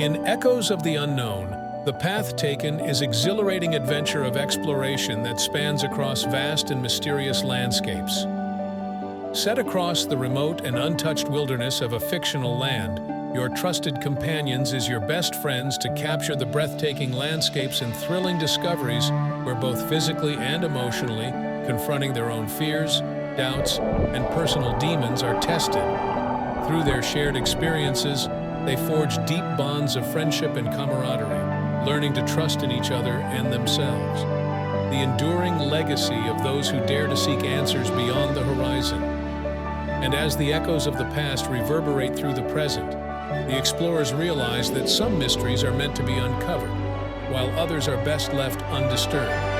In Echoes of the Unknown, the path taken is exhilarating adventure of exploration that spans across vast and mysterious landscapes. Set across the remote and untouched wilderness of a fictional land, your trusted companions is your best friends to capture the breathtaking landscapes and thrilling discoveries where both physically and emotionally, confronting their own fears, doubts, and personal demons are tested. Through their shared experiences, they forge deep bonds of friendship and camaraderie, learning to trust in each other and themselves. The enduring legacy of those who dare to seek answers beyond the horizon. And as the echoes of the past reverberate through the present, the explorers realize that some mysteries are meant to be uncovered, while others are best left undisturbed.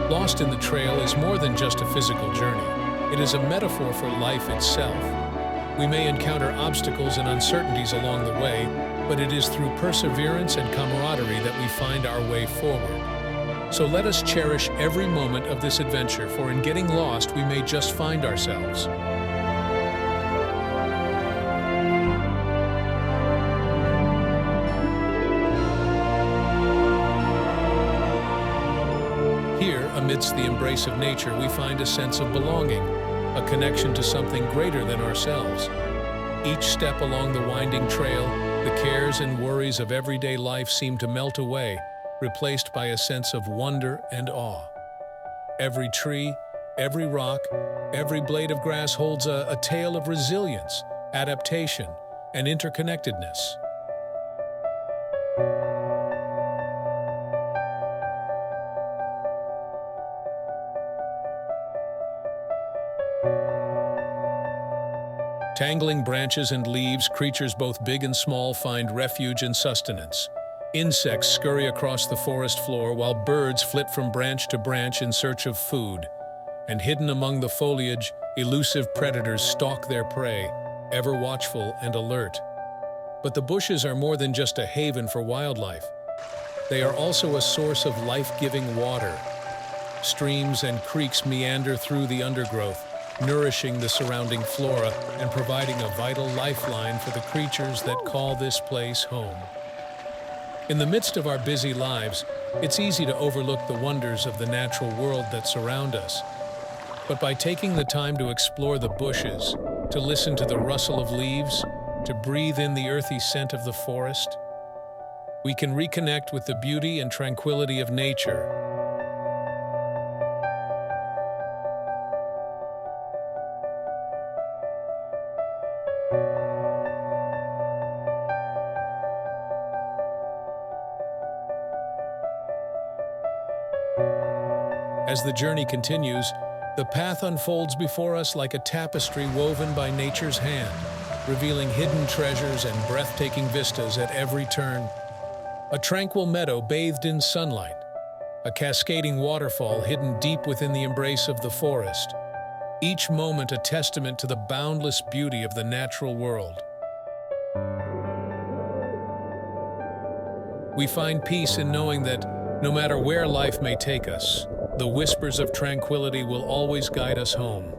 Lost in the Trail is more than just a physical journey. It is a metaphor for life itself. We may encounter obstacles and uncertainties along the way, but it is through perseverance and camaraderie that we find our way forward. So let us cherish every moment of this adventure, for in getting lost, we may just find ourselves. Here, amidst the embrace of nature, we find a sense of belonging, a connection to something greater than ourselves. Each step along the winding trail, the cares and worries of everyday life seem to melt away, replaced by a sense of wonder and awe. Every tree, every rock, every blade of grass holds a tale of resilience, adaptation, and interconnectedness. Tangling branches and leaves, creatures both big and small find refuge and sustenance. Insects scurry across the forest floor while birds flit from branch to branch in search of food. And hidden among the foliage, elusive predators stalk their prey, ever watchful and alert. But the bushes are more than just a haven for wildlife. They are also a source of life-giving water. Streams and creeks meander through the undergrowth, nourishing the surrounding flora and providing a vital lifeline for the creatures that call this place home. In the midst of our busy lives, it's easy to overlook the wonders of the natural world that surround us. But by taking the time to explore the bushes, to listen to the rustle of leaves, to breathe in the earthy scent of the forest, we can reconnect with the beauty and tranquility of nature. As the journey continues, the path unfolds before us like a tapestry woven by nature's hand, revealing hidden treasures and breathtaking vistas at every turn. A tranquil meadow bathed in sunlight, a cascading waterfall hidden deep within the embrace of the forest, each moment a testament to the boundless beauty of the natural world. We find peace in knowing that, no matter where life may take us, the whispers of tranquility will always guide us home.